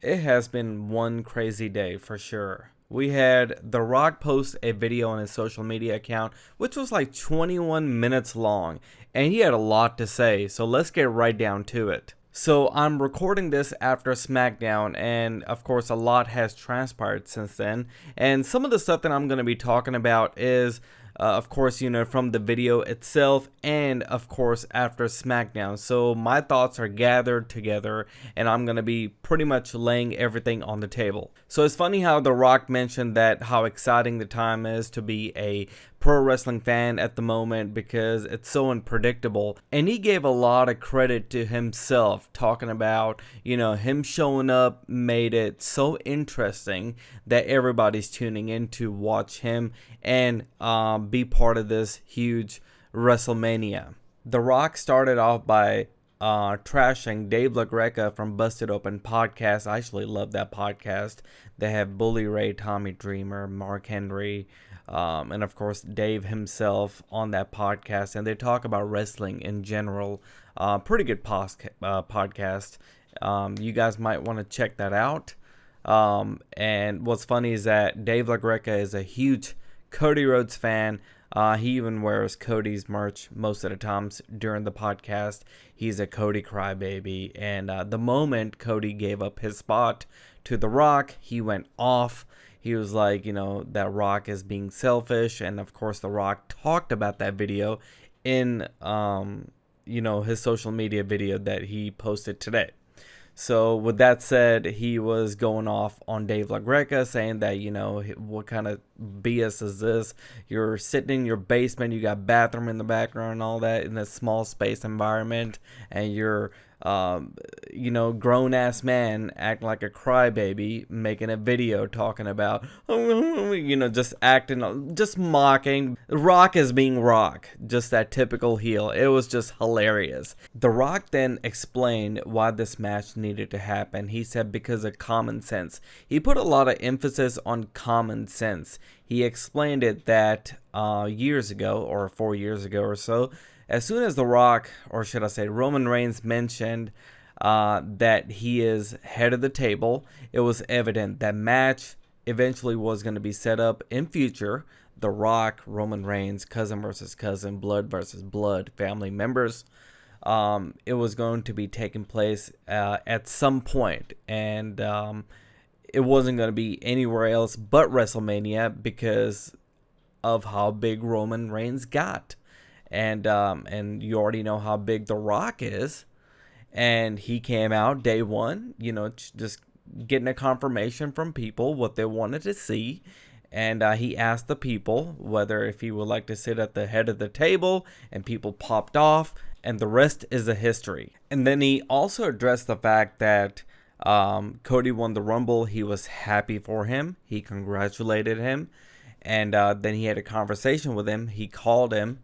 it has been one crazy day for sure. We had The Rock post a video on his social media account, which was like 21 minutes long, and he had a lot to say, so let's get right down to it. So I'm recording this after SmackDown, and of course a lot has transpired since then, and some of the stuff that I'm going to be talking about is of course, from the video itself and, of course, after SmackDown. So my thoughts are gathered together and I'm going to be pretty much laying everything on the table. So it's funny how The Rock mentioned that how exciting the time is to be a pro wrestling fan at the moment because it's so unpredictable. And he gave a lot of credit to himself, talking about, him showing up made it so interesting that everybody's tuning in to watch him and be part of this huge WrestleMania. The Rock started off by trashing Dave LaGreca from Busted Open Podcast. I actually love that podcast. They have Bully Ray, Tommy Dreamer, Mark Henry, and of course Dave himself on that podcast. And they talk about wrestling in general. Pretty good podcast. You guys might want to check that out. And what's funny is that Dave LaGreca is a huge Cody Rhodes fan. He even wears Cody's merch most of the times during the podcast. He's a Cody crybaby. And the moment Cody gave up his spot to The Rock, he went off. He was like, that Rock is being selfish. And of course, The Rock talked about that video in, his social media video that he posted today. So with that said, he was going off on Dave LaGreca, saying that, what kind of BS is this? You're sitting in your basement, you got bathroom in the background and all that in this small space environment, and you're, grown-ass man acting like a crybaby, making a video talking about, just acting, just mocking. Rock is being Rock, just that typical heel. It was just hilarious. The Rock then explained why this match needed to happen. He said because of common sense. He put a lot of emphasis on common sense. He explained it that years ago, or 4 years ago or so, as soon as The Rock, or should I say Roman Reigns, mentioned that he is head of the table, it was evident that match eventually was going to be set up in future. The Rock, Roman Reigns, cousin versus cousin, blood versus blood, family members. It was going to be taking place at some point, and it wasn't going to be anywhere else but WrestleMania because of how big Roman Reigns got. And you already know how big The Rock is. And he came out day one, just getting a confirmation from people what they wanted to see. And he asked the people whether if he would like to sit at the head of the table. And people popped off. And the rest is a history. And then he also addressed the fact that Cody won the Rumble. He was happy for him. He congratulated him. And then he had a conversation with him. He called him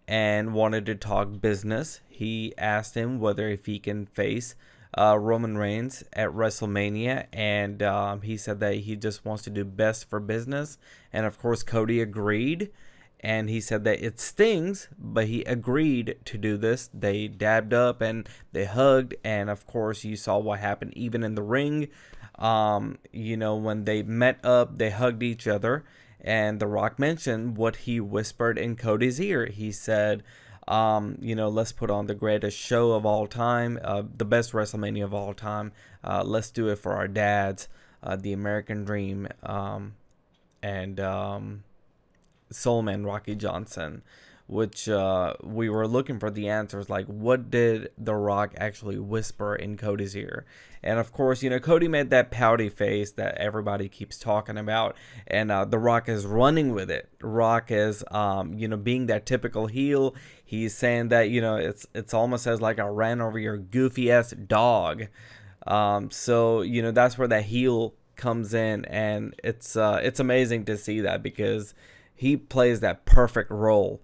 and wanted to talk business. He asked him whether if he can face Roman Reigns at WrestleMania, and he said that he just wants to do best for business. And of course, Cody agreed, and he said that it stings, but he agreed to do this. They dabbed up and they hugged, and of course, you saw what happened even in the ring. When they met up, they hugged each other. And The Rock mentioned what he whispered in Cody's ear. He said, let's put on the greatest show of all time, the best WrestleMania of all time. Let's do it for our dads, the American Dream, and Soulman Rocky Johnson, which we were looking for the answers. Like, what did The Rock actually whisper in Cody's ear? And of course, Cody made that pouty face that everybody keeps talking about, and The Rock is running with it. Rock is, being that typical heel. He's saying that, it's almost as like I ran over your goofy ass dog. So that's where that heel comes in, and it's amazing to see that because he plays that perfect role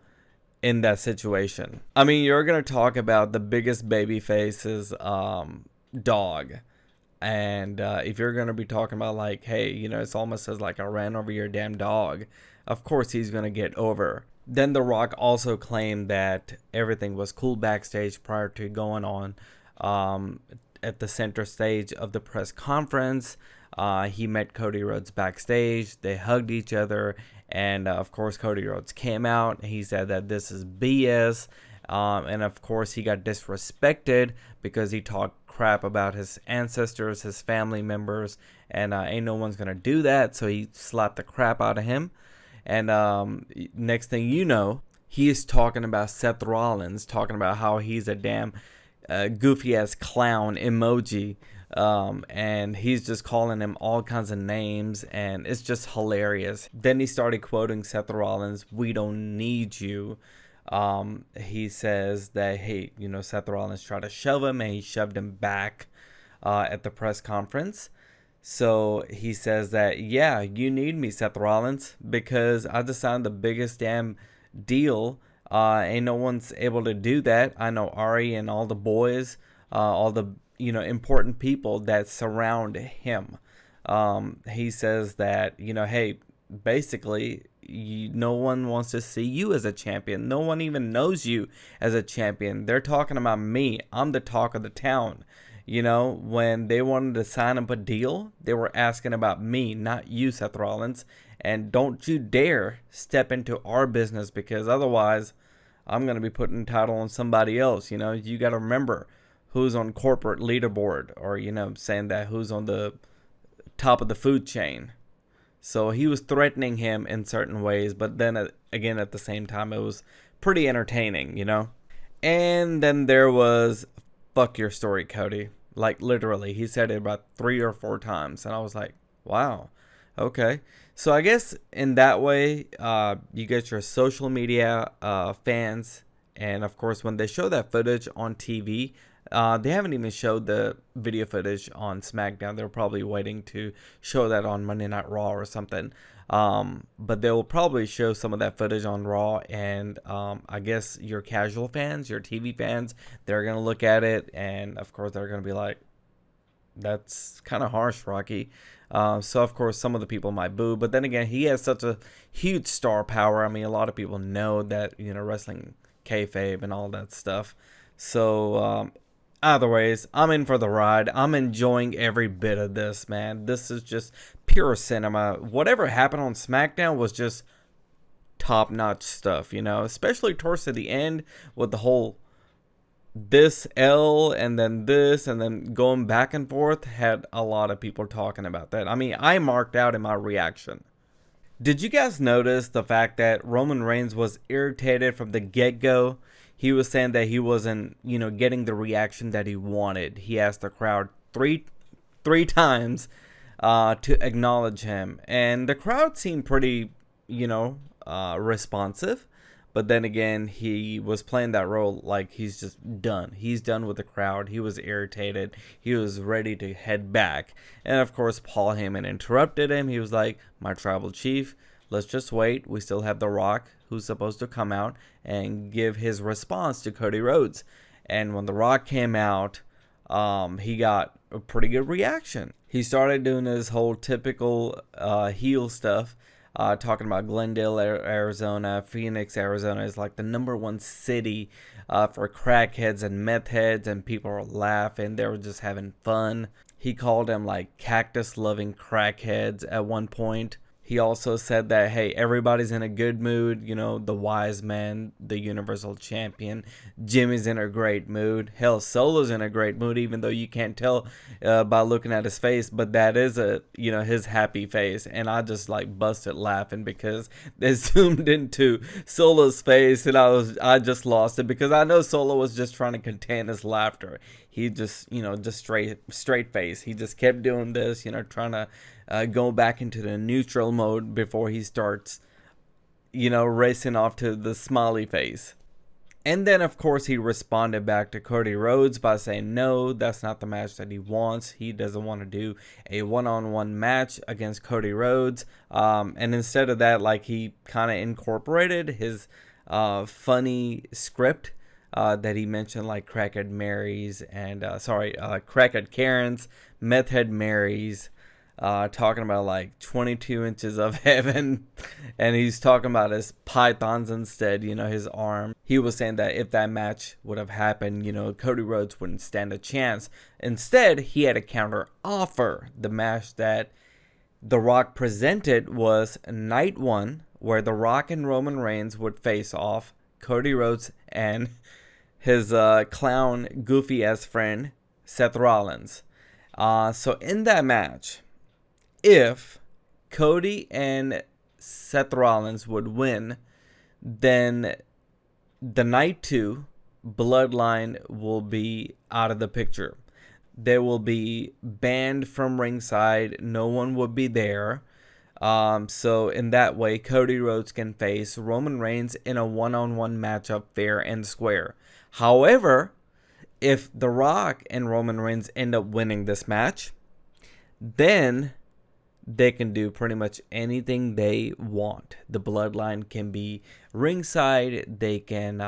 in that situation. I mean, you're going to talk about the biggest babyface's dog. And if you're going to be talking about like, hey, it's almost as like I ran over your damn dog, of course he's going to get over. Then The Rock also claimed that everything was cool backstage prior to going on at the center stage of the press conference. He met Cody Rhodes backstage. They hugged each other. And of course, Cody Rhodes came out. He said that this is BS. And of course, he got disrespected because he talked crap about his ancestors, his family members. And ain't no one's going to do that. So he slapped the crap out of him. And next thing you know, he is talking about Seth Rollins, talking about how he's a damn goofy ass clown emoji. And he's just calling him all kinds of names, and it's just hilarious. Then he started quoting Seth Rollins, "We don't need you." He says that, hey, Seth Rollins tried to shove him, and he shoved him back at the press conference. So he says that, yeah, you need me, Seth Rollins, because I just signed the biggest damn deal. Ain't no one's able to do that. I know Ari and all the boys, all the important people that surround him. He says that, hey, basically, no one wants to see you as a champion. No one even knows you as a champion. They're talking about me. I'm the talk of the town. When they wanted to sign up a deal, they were asking about me, not you, Seth Rollins. And don't you dare step into our business, because otherwise I'm going to be putting the title on somebody else. You got to remember who's on corporate leaderboard, or, saying that who's on the top of the food chain. So he was threatening him in certain ways, but then again, at the same time, it was pretty entertaining, And then there was, "Fuck your story, Cody." Like, literally, he said it about 3 or 4 times, and I was like, wow, okay. So I guess in that way, you get your social media fans, and of course, when they show that footage on TV, they haven't even showed the video footage on SmackDown. They're probably waiting to show that on Monday Night Raw or something. But they will probably show some of that footage on Raw. And I guess your casual fans, your TV fans, they're going to look at it. And, of course, they're going to be like, that's kind of harsh, Rocky. So, of course, some of the people might boo. But then again, he has such a huge star power. I mean, a lot of people know that, wrestling kayfabe and all that stuff. So, either ways, I'm in for the ride. I'm enjoying every bit of this, man. This is just pure cinema. Whatever happened on SmackDown was just top-notch stuff, especially towards the end with the whole this L and then this and then going back and forth. Had a lot of people talking about that. I mean, I marked out in my reaction. Did you guys notice the fact that Roman Reigns was irritated from the get-go? He was saying that he wasn't, getting the reaction that he wanted. He asked the crowd three times to acknowledge him. And the crowd seemed pretty, responsive. But then again, he was playing that role like he's just done. He's done with the crowd. He was irritated. He was ready to head back. And of course, Paul Heyman interrupted him. He was like, "My tribal chief, let's just wait. We still have The Rock, who's supposed to come out and give his response to Cody Rhodes." And when The Rock came out, he got a pretty good reaction. He started doing his whole typical heel stuff, talking about Glendale, Arizona. Phoenix, Arizona is like the #1 city for crackheads and meth heads, and people were laughing. They were just having fun. He called them like cactus-loving crackheads at one point. He also said that, hey, everybody's in a good mood. The wise man, the Universal Champion. Jimmy's in a great mood. Hell, Solo's in a great mood, even though you can't tell by looking at his face. But that is his happy face. And I just like busted laughing because they zoomed into Solo's face, and I just lost it because I know Solo was just trying to contain his laughter. He just, just straight face. He just kept doing this, trying to go back into the neutral mode before he starts, racing off to the smiley face. And then, of course, he responded back to Cody Rhodes by saying, no, that's not the match that he wants. He doesn't want to do a one-on-one match against Cody Rhodes. And instead of that, like, he kind of incorporated his funny script that he mentioned, like crackhead Marys and, crackhead Karens, meth head Marys, talking about like 22 inches of heaven, and he's talking about his pythons instead, his arm. He was saying that if that match would have happened, Cody Rhodes wouldn't stand a chance. Instead, he had a counter offer. The match that The Rock presented was night 1, where The Rock and Roman Reigns would face off Cody Rhodes and his clown, goofy-ass friend, Seth Rollins. So in that match, if Cody and Seth Rollins would win, then the night 2 Bloodline will be out of the picture. They will be banned from ringside. No one would be there. So in that way, Cody Rhodes can face Roman Reigns in a one-on-one matchup, fair and square. However, if The Rock and Roman Reigns end up winning this match, then they can do pretty much anything they want. The Bloodline can be ringside. They can,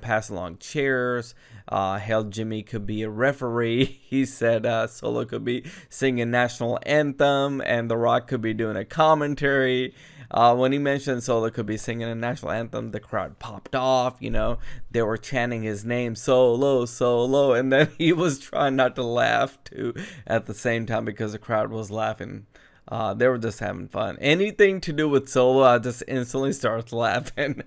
pass along chairs. Hell, Jimmy could be a referee. He said Solo could be singing national anthem, and The Rock could be doing a commentary. When he mentioned Solo could be singing a national anthem, the crowd popped off. They were chanting his name, Solo, Solo, and then he was trying not to laugh too at the same time because the crowd was laughing. They were just having fun. Anything to do with Solo, I just instantly start laughing.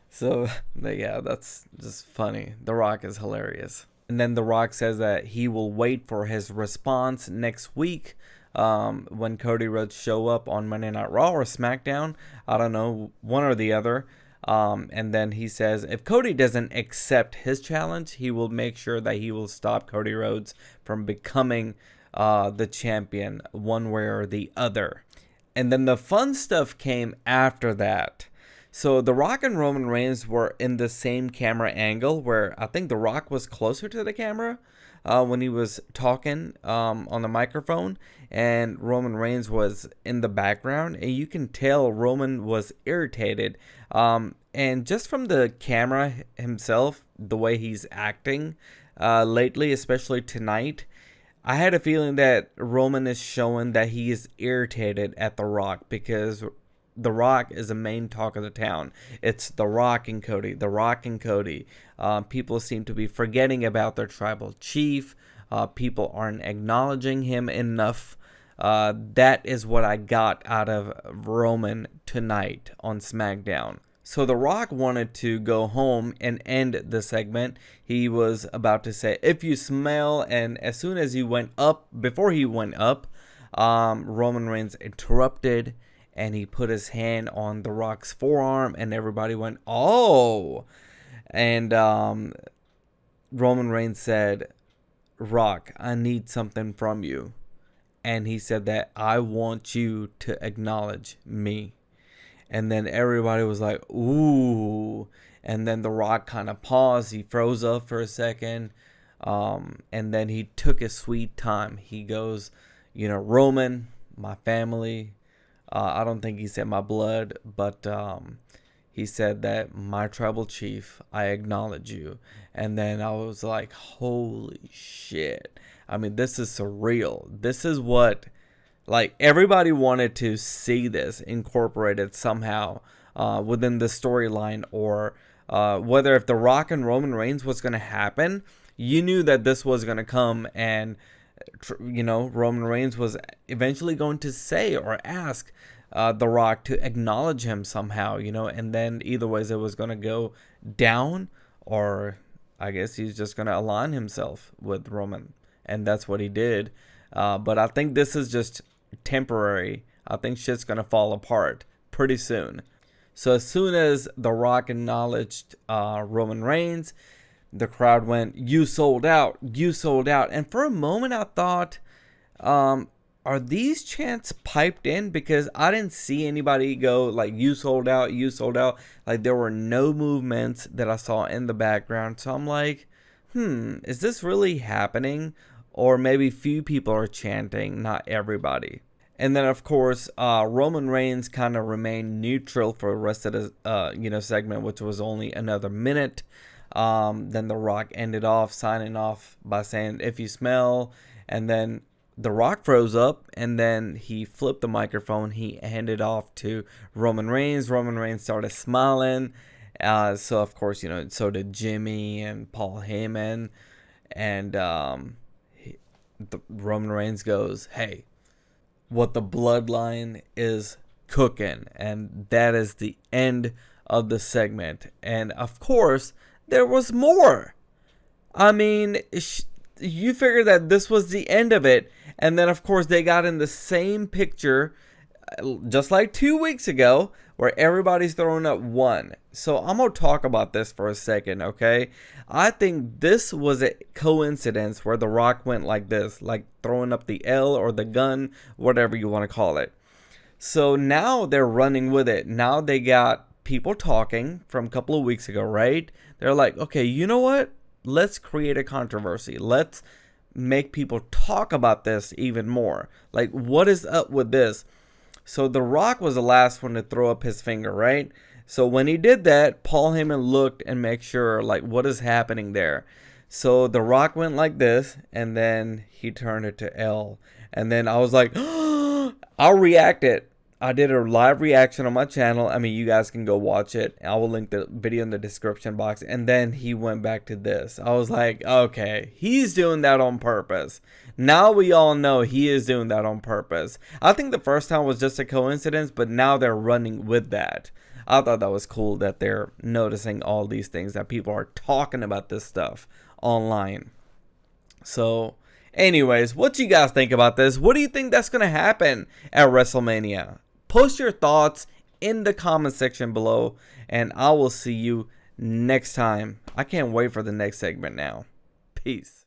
So, yeah, that's just funny. The Rock is hilarious. And then The Rock says that he will wait for his response next week when Cody Rhodes show up on Monday Night Raw or SmackDown. I don't know, one or the other. And then he says if Cody doesn't accept his challenge, he will make sure that he will stop Cody Rhodes from becoming the champion one way or the other. And then the fun stuff came after that. So The Rock and Roman Reigns were in the same camera angle, where I think The Rock was closer to the camera when he was talking on the microphone, and Roman Reigns was in the background, and you can tell Roman was irritated. And just from the camera himself, the way he's acting lately, especially tonight, I had a feeling that Roman is showing that he is irritated at The Rock, because The Rock is the main talk of the town. It's The Rock and Cody. The Rock and Cody. People seem to be forgetting about their tribal chief. People aren't acknowledging him enough. That is what I got out of Roman tonight on SmackDown. So The Rock wanted to go home and end the segment. He was about to say, if you smell, and as soon as he went up, before he went up, Roman Reigns interrupted, and he put his hand on The Rock's forearm, and everybody went, oh. And Roman Reigns said, Rock, I need something from you. And he said that I want you to acknowledge me. And then everybody was like, ooh. And then The Rock kind of paused. He froze up for a second. And then he took his sweet time. He goes, Roman, my family. I don't think he said my blood, but he said that my tribal chief, I acknowledge you. And then I was like, holy shit. I mean, this is surreal. This is what... everybody wanted to see this incorporated somehow within the storyline, or whether if The Rock and Roman Reigns was going to happen, you knew that this was going to come, and, Roman Reigns was eventually going to say or ask The Rock to acknowledge him somehow, and then either ways it was going to go down, or I guess he's just going to align himself with Roman, and that's what he did. But I think this is just temporary. I think shit's gonna fall apart pretty soon. So as soon as The Rock acknowledged Roman Reigns, the crowd went, you sold out, you sold out. And for a moment I thought, are these chants piped in? Because I didn't see anybody go you sold out, you sold out. There were no movements that I saw in the background. So I'm like, is this really happening? Or maybe few people are chanting, not everybody. And then, of course, Roman Reigns kind of remained neutral for the rest of the segment, which was only another minute. Then The Rock ended off, signing off by saying, if you smell. And then The Rock froze up, and then he flipped the microphone. He handed off to Roman Reigns. Roman Reigns started smiling. So of course, so did Jimmy and Paul Heyman, and Roman Reigns goes, "Hey, what the Bloodline is cooking," and that is the end of the segment. And of course, there was more. I mean, you figure that this was the end of it, and then of course they got in the same picture just like 2 weeks ago, where everybody's throwing up one. So I'm going to talk about this for a second, okay? I think this was a coincidence where The Rock went like this, like throwing up the L or the gun, whatever you want to call it. So now they're running with it. Now they got people talking from a couple of weeks ago, right? They're like, okay, you know what? Let's create a controversy. Let's make people talk about this even more. Like, what is up with this? So The Rock was the last one to throw up his finger, right? So when he did that, Paul Heyman looked and make sure, like, what is happening there? So The Rock went like this, and then he turned it to L. And then I was like, I'll react it. I did a live reaction on my channel. I mean, you guys can go watch it. I will link the video in the description box. And then he went back to this. I was like, okay, he's doing that on purpose. Now we all know he is doing that on purpose. I think the first time was just a coincidence, but now they're running with that. I thought that was cool that they're noticing all these things, that people are talking about this stuff online. So, anyways, what do you guys think about this? What do you think that's going to happen at WrestleMania? Post your thoughts in the comment section below, and I will see you next time. I can't wait for the next segment now. Peace.